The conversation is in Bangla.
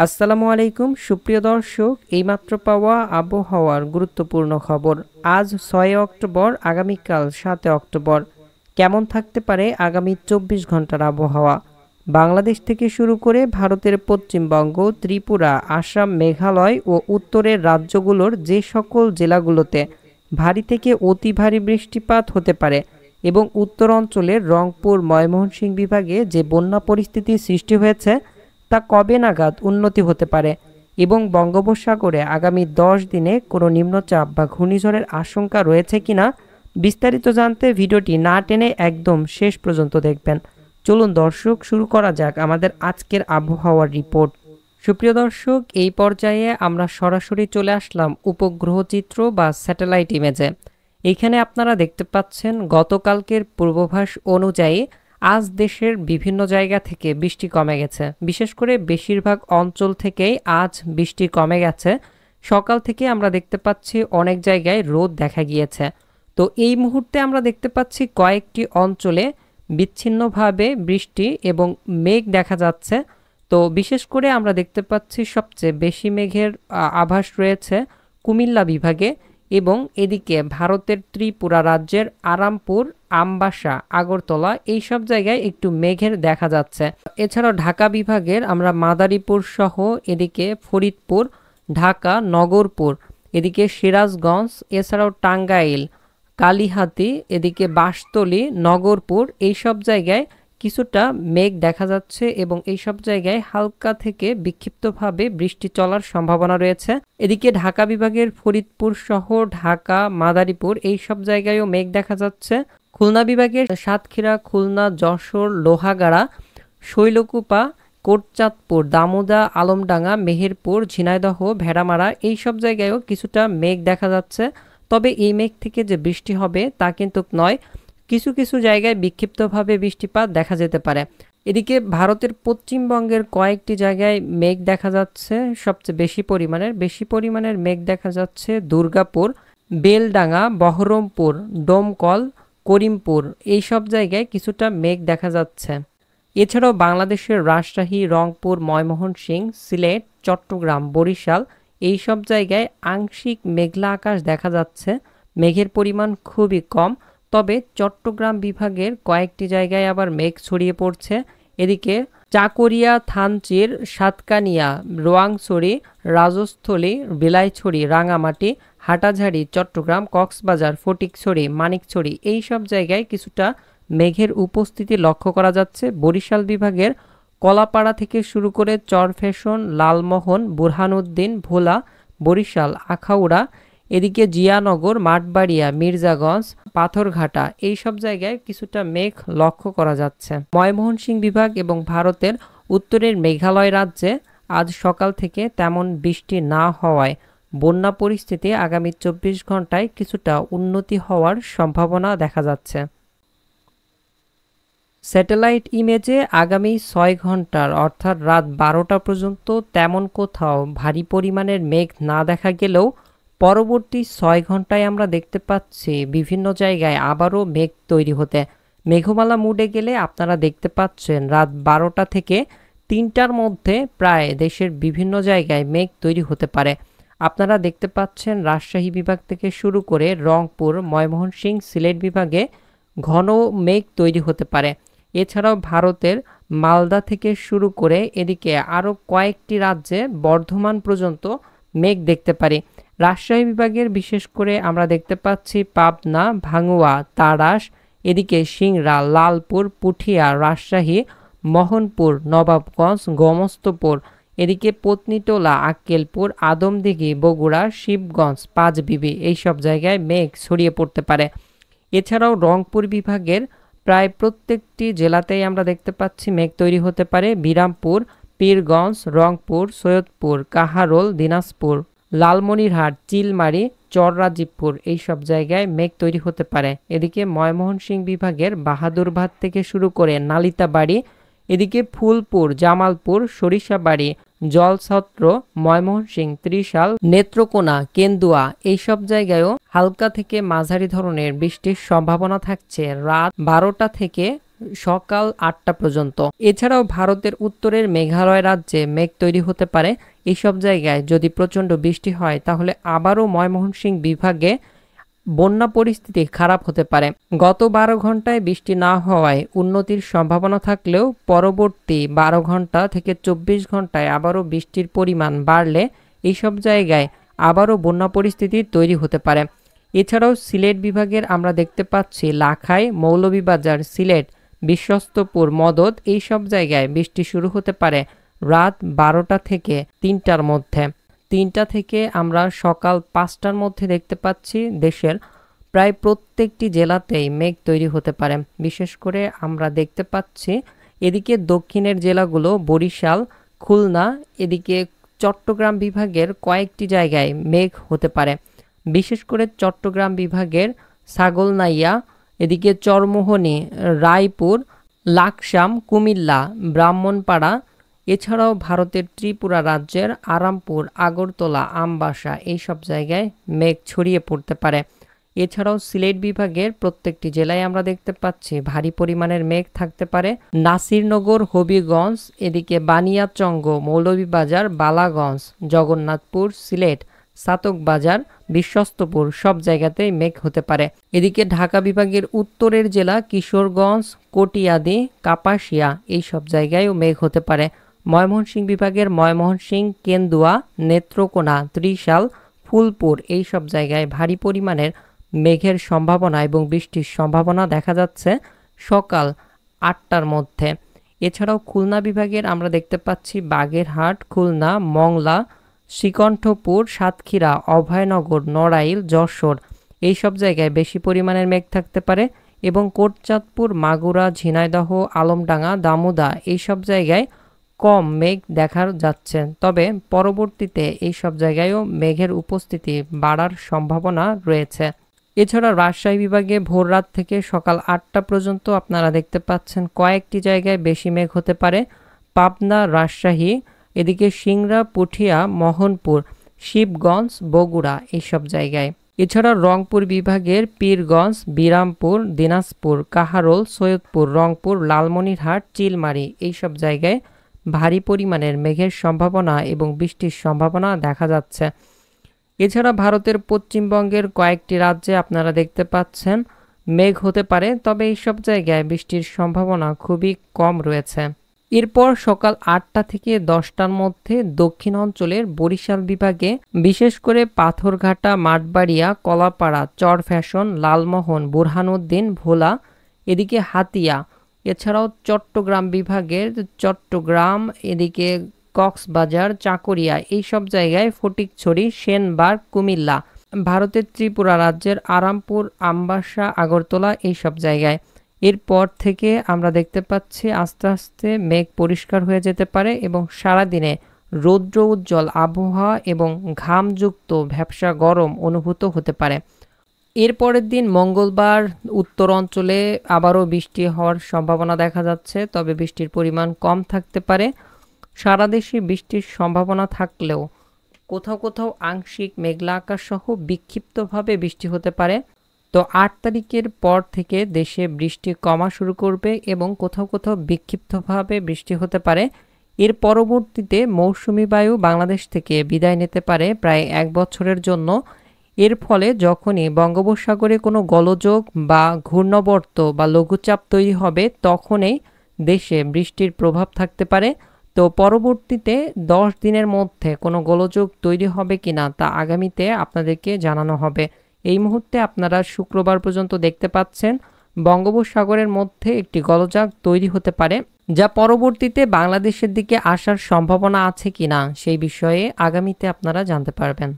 আসসালামু আলাইকুম সুপ্রিয় দর্শক, এইমাত্র পাওয়া আবহাওয়ার গুরুত্বপূর্ণ খবর। আজ ৬ অক্টোবর, আগামীকাল ৭ অক্টোবর। কেমন থাকতে পারে আগামী ২৪ ঘন্টার আবহাওয়া? বাংলাদেশ থেকে শুরু করে ভারতের পশ্চিমবঙ্গ, ত্রিপুরা, আসাম, মেঘালয় ও উত্তরের রাজ্যগুলোর যে সকল জেলাগুলোতে ভারী থেকে অতি ভারী বৃষ্টিপাত হতে পারে এবং উত্তর অঞ্চলের রংপুর, ময়মনসিংহ বিভাগে যে বন্যা পরিস্থিতির সৃষ্টি হয়েছে তা কবে নাগাদ উন্নতি হতে পারে এবং বঙ্গোপসাগরে আগামী ১০ দিনে কোনো নিম্নচাপ বা ঘূর্ণিঝড়ের আশঙ্কা রয়েছে কিনা বিস্তারিত জানতে ভিডিওটি না টেনে একদম শেষ পর্যন্ত দেখবেন। চলুন দর্শক, শুরু করা যাক আমাদের আজকের আবহাওয়ার রিপোর্ট। সুপ্রিয় দর্শক, এই পর্যায়ে আমরা সরাসরি চলে আসলাম উপগ্রহ চিত্র বা স্যাটেলাইট ইমেজে। এইখানে আপনারা দেখতে পাচ্ছেন গতকালকের পূর্বাভাস অনুযায়ী আজ দেশের বিভিন্ন জায়গা থেকে বৃষ্টি কমে গেছে। বিশেষ করে বেশিরভাগ অঞ্চল থেকেই আজ বৃষ্টি কমে গেছে। সকাল থেকে আমরা দেখতে পাচ্ছি অনেক জায়গায় রোদ দেখা গিয়েছে। তো এই মুহূর্তে আমরা দেখতে পাচ্ছি কয়েকটি অঞ্চলে বিচ্ছিন্নভাবে বৃষ্টি এবং মেঘ দেখা যাচ্ছে। তো বিশেষ করে আমরা দেখতে পাচ্ছি সবচেয়ে বেশি মেঘের আভাস রয়েছে কুমিল্লা বিভাগে এবং এদিকে ভারতের ত্রিপুরা রাজ্যের আরামপুর, আমবাসা, আগরতলা এই সব জায়গায় একটু মেঘের দেখা যাচ্ছে। এছাড়াও ঢাকা বিভাগের আমরা মাদারীপুর সহ এদিকে ফরিদপুর, ঢাকা, নগরপুর, এদিকে সিরাজগঞ্জ, এছাড়াও টাঙ্গাইল, কালিহাতী, এদিকে বাঁশতলী, নগরপুর এই সব জায়গায় কিছুটা মেঘ দেখা যাচ্ছে এবং এই সব জায়গায় হালকা থেকে বিক্ষিপ্তভাবে বৃষ্টি চলার সম্ভাবনা রয়েছে। এদিকে ঢাকা বিভাগের ফরিদপুর সহ ঢাকা, মাদারীপুর এই সব জায়গায়ও মেঘ দেখা যাচ্ছে। খুলনা বিভাগের সাতক্ষীরা, খুলনা, যশোর, লোহাগাড়া, শৈলকুপা, কোটচাঁদপুর, দামোদা, আলমডাঙ্গা, মেহেরপুর, ঝিনাইদহ, ভেড়ামারা এই সব জায়গায়ও কিছুটা মেঘ দেখা যাচ্ছে। তবে এই মেঘ থেকে যে বৃষ্টি হবে তা কিন্তু নয়, কিছু কিছু জায়গায় বিক্ষিপ্তভাবে বৃষ্টিপাত দেখা যেতে পারে। এদিকে ভারতের পশ্চিমবঙ্গের কয়েকটি জায়গায় মেঘ দেখা যাচ্ছে। সবচেয়ে বেশি পরিমাণের মেঘ দেখা যাচ্ছে দুর্গাপুর, বেলডাঙ্গা, বহরমপুর, ডোমকল, করিমপুর এই সব জায়গায় কিছুটা মেঘ দেখা যাচ্ছে। এছাড়াও বাংলাদেশের রাজশাহী, রংপুর, ময়মনসিংহ, সিলেট, চট্টগ্রাম, বরিশাল এই সব জায়গায় আংশিক মেঘলা আকাশ দেখা যাচ্ছে। মেঘের পরিমাণ খুবই কম, তবে চট্টগ্রাম বিভাগের কয়েকটি জায়গায় আবার মেঘ ছড়িয়ে পড়ছে। এদিকে চাকুরিয়া, থানচির, সাতকানিয়া, রোয়াংছড়ি, রাজস্থলী, বিলাইছড়ি, রাঙামাটি, হাটাঝাড়ি, চট্টগ্রাম, কক্সবাজার, ফটিকছড়ি, মানিকছড়ি এই সব জায়গায় কিছুটা মেঘের উপস্থিতি লক্ষ্য করা যাচ্ছে। বরিশাল বিভাগের কলাপাড়া থেকে শুরু করে চরফ্যাশন, লালমোহন, বুরহানুদ্দিন, ভোলা, বরিশাল, আখাউড়া, এদিকে জিয়ানগর, মাঠবাড়িয়া, মির্জাগঞ্জ, পাথরঘাটা এই সব জায়গায় কিছুটা মেঘ লক্ষ্য করা যাচ্ছে। ময়মনসিংহ বিভাগ এবং ভারতের উত্তরের মেঘালয় রাজ্যে আজ সকাল থেকে তেমন বৃষ্টি না হওয়ায় বন্যা পরিস্থিতি আগামী ২৪ ঘন্টায় কিছুটা উন্নতি হওয়ার সম্ভাবনা দেখা যাচ্ছে। স্যাটেলাইট ইমেজে আগামী ৬ ঘন্টার অর্থাৎ রাত ১২টা পর্যন্ত তেমন কোথাও ভারী পরিমাণের মেঘ না দেখা গেলেও পরবর্তী ৬ ঘন্টায় আমরা দেখতে পাচ্ছি বিভিন্ন জায়গায় আবারও মেঘ তৈরি হতে। মেঘমালা মুডে গেলে আপনারা দেখতে পাচ্ছেন রাত ১২টা থেকে ৩টার মধ্যে প্রায় দেশের বিভিন্ন জায়গায় মেঘ তৈরি হতে পারে। আপনারা দেখতে পাচ্ছেন রাজশাহী বিভাগ থেকে শুরু করে রংপুর, ময়মনসিংহ, সিলেট বিভাগে ঘন মেঘ তৈরি হতে পারে। এছাড়াও ভারতের মালদা থেকে শুরু করে এদিকে আরও কয়েকটি রাজ্যে বর্ধমান পর্যন্ত মেঘ দেখতে পারি। রাজশাহী বিভাগের বিশেষ করে আমরা দেখতে পাচ্ছি পাবনা, ভাঙ্গুয়া, তাড়াশ, এদিকে সিংড়া, লালপুর, পুঠিয়া, রাজশাহী, মোহনপুর, নবাবগঞ্জ, গোমস্তপুর, এদিকে পত্নীটোলা, আক্কেলপুর, আদমদিঘি, বগুড়া, শিবগঞ্জ, পাঁচবিবি এইসব জায়গায় মেঘ ছড়িয়ে পড়তে পারে। এছাড়াও রংপুর বিভাগের প্রায় প্রত্যেকটি জেলাতেই আমরা দেখতে পাচ্ছি মেঘ তৈরি হতে পারে। বিরামপুর, পীরগঞ্জ, রংপুর, সৈয়দপুর, কাহারোল, দিনাজপুর, লালমনিরহাট, চিলমারি, চররাজীবপুর এই সব জায়গায় মেঘ তৈরি হতে পারে। এদিকে ময়মনসিংহ বিভাগের বাহাদুরবাদ থেকে শুরু করে নালিতাবাড়ি, এদিকে ফুলপুর, জামালপুর, সরিষাবাড়ি, জলছত্র, ময়মনসিংহ, ত্রিশাল, নেত্রকোনা, কেন্দুয়া এই সব জায়গায়ও হালকা থেকে মাঝারি ধরনের বৃষ্টির সম্ভাবনা থাকছে রাত 12টা থেকে সকাল ৮টা পর্যন্ত। এছাড়াও ভারতের উত্তরের মেঘালয় রাজ্যে মেঘ তৈরি হতে পারে। এইসব জায়গায় যদি প্রচণ্ড বৃষ্টি হয় তাহলে আবারও ময়মনসিংহ বিভাগে বন্যা পরিস্থিতি খারাপ হতে পারে। গত ১২ ঘন্টায় বৃষ্টি না হওয়ায় উন্নতির সম্ভাবনা থাকলেও পরবর্তী ১২ ঘন্টা থেকে ২৪ ঘন্টায় আবারও বৃষ্টির পরিমাণ বাড়লে এইসব জায়গায় আবারও বন্যা পরিস্থিতি তৈরি হতে পারে। এছাড়াও সিলেট বিভাগের আমরা দেখতে পাচ্ছি লাখাই, মৌলভীবাজার, সিলেট, বিশ্বস্তপুর, মদদ এইসব জায়গায় বৃষ্টি শুরু হতে পারে রাত ১২টা থেকে ৩টার মধ্যে। ৩টা থেকে আমরা সকাল ৫টার মধ্যে দেখতে পাচ্ছি দেশের প্রায় প্রত্যেকটি জেলাতেই মেঘ তৈরি হতে পারে। বিশেষ করে আমরা দেখতে পাচ্ছি এদিকে দক্ষিণের জেলাগুলো বরিশাল, খুলনা, এদিকে চট্টগ্রাম বিভাগের কয়েকটি জায়গায় মেঘ হতে পারে। বিশেষ করে চট্টগ্রাম বিভাগের ছাগলনাইয়া, এদিকে চরমোহনী, রায়পুর, লাকসাম, কুমিল্লা, ব্রাহ্মণপাড়া, এছাড়াও ভারতের ত্রিপুরা রাজ্যের আরামপুর, আগরতলা, আমবাসা এইসব জায়গায় মেঘ ছড়িয়ে পড়তে পারে। এছাড়াও সিলেট বিভাগের প্রত্যেকটি জেলায় আমরা দেখতে পাচ্ছি ভারী পরিমাণের মেঘ থাকতে পারে। নাসিরনগর, হবিগঞ্জ, এদিকে বানিয়াচঙ্গ, মৌলভীবাজার, বালাগঞ্জ, জগন্নাথপুর, সিলেট, চাতকবাজার, বিশ্বস্তপুর সব জায়গাতেই মেঘ হতে পারে। এদিকে ঢাকা বিভাগের উত্তরের জেলা কিশোরগঞ্জ, কটিয়াদি, কাপাসিয়া এইসব জায়গায়ও মেঘ হতে পারে। ময়মনসিংহ বিভাগের ময়মনসিংহ, কেন্দুয়া, নেত্রকোনা, ত্রিশাল, ফুলপুর এইসব জায়গায় ভারী পরিমাণের মেঘের সম্ভাবনা এবং বৃষ্টির সম্ভাবনা দেখা যাচ্ছে সকাল ৮টার মধ্যে। এছাড়াও খুলনা বিভাগের আমরা দেখতে পাচ্ছি বাগেরহাট, খুলনা, মংলা, শ্রীকণ্ঠপুর, সাতক্ষীরা, অভয়নগর, নড়াইল, যশোর এইসব জায়গায় বেশি পরিমাণের মেঘ থাকতে পারে এবং কোটচাঁদপুর, মাগুরা, ঝিনাইদহ, আলমডাঙ্গা, দামোদা এইসব জায়গায় কম মেঘ দেখা যাচ্ছে। তবে পরবর্তীতে এইসব জায়গায়ও মেঘের উপস্থিতি বাড়ার সম্ভাবনা রয়েছে। এছাড়া রাজশাহী বিভাগে ভোর রাত থেকে সকাল ৮টা পর্যন্ত আপনারা দেখতে পাচ্ছেন কয়েকটি জায়গায় বেশি মেঘ হতে পারে। পাবনা, রাজশাহী, এদিকে সিংড়া, পুঠিয়া, মোহনপুর, শিবগঞ্জ, বগুড়া এইসব জায়গায়। এছাড়া রংপুর বিভাগের পীরগঞ্জ, বিরামপুর, দিনাজপুর, কাহারোল, সৈয়দপুর, রংপুর, লালমনিরহাট, চিলমারি এইসব জায়গায় ভারী পরিমাণের মেঘের সম্ভাবনা এবং বৃষ্টির সম্ভাবনা দেখা যাচ্ছে। এছাড়া ভারতের পশ্চিমবঙ্গের কয়েকটি রাজ্যে আপনারা দেখতে পাচ্ছেন মেঘ হতে পারে, তবে এইসব জায়গায় বৃষ্টির সম্ভাবনা খুবই কম রয়েছে। এরপর সকাল ৮টা থেকে 10টার মধ্যে দক্ষিণ অঞ্চলের বরিশাল বিভাগে বিশেষ করে পাথরঘাটা, মাঠবাড়িয়া, কলাপাড়া, চরফ্যাশন, লালমোহন, বুরহানুদ্দিন, ভোলা, এদিকে হাতিয়া, এছাড়াও চট্টগ্রাম বিভাগের চট্টগ্রাম, এদিকে কক্সবাজার, চাকুরিয়া এইসব জায়গায় ফটিকছড়ি, সেনবাগ, কুমিল্লা, ভারতের ত্রিপুরা রাজ্যের আরামপুর, আমবাসা, আগরতলা এইসব জায়গায়। এরপর থেকে আমরা দেখতে পাচ্ছি আস্তে আস্তে মেঘ পরিষ্কার হয়ে যেতে পারে এবং সারাদিনে রৌদ্র উজ্জ্বল আবহাওয়া এবং ঘামযুক্ত ভ্যাপসা গরম অনুভূত হতে পারে। এরপরের দিন মঙ্গলবার উত্তর অঞ্চলে আবারও বৃষ্টি হওয়ার সম্ভাবনা দেখা যাচ্ছে, তবে বৃষ্টির পরিমাণ কম থাকতে পারে। সারা দেশে বৃষ্টির সম্ভাবনা থাকলেও কোথাও কোথাও আংশিক মেঘলা আকাশ সহ বিক্ষিপ্তভাবে বৃষ্টি হতে পারে। তো ৮ তারিখের পর থেকে দেশে বৃষ্টি কমা শুরু করবে এবং কোথাও কোথাও বিক্ষিপ্তভাবে বৃষ্টি হতে পারে। এর পরবর্তীতে মৌসুমি বায়ু বাংলাদেশ থেকে বিদায় নিতে পারে প্রায় ১ বছরের জন্য। এর ফলে যখনই বঙ্গোপসাগরে কোনো গোলযোগ বা ঘূর্ণাবর্ত বা লঘুচাপ তৈরি হবে তখনই দেশে বৃষ্টির প্রভাব থাকতে পারে। তো পরবর্তীতে ১০ দিনের মধ্যে কোনো গোলযোগ তৈরি হবে কিনা তা আগামীতে আপনাদেরকে জানানো হবে। এই মুহূর্তে আপনারা শুক্রবার পর্যন্ত দেখতে পাচ্ছেন বঙ্গোপসাগরের মধ্যে একটি গোলযোগ তৈরি হতে পারে, যা পরবর্তীতে বাংলাদেশের দিকে আসার সম্ভাবনা আছে কিনা সেই বিষয়ে আগামীতে আপনারা জানতে পারবেন।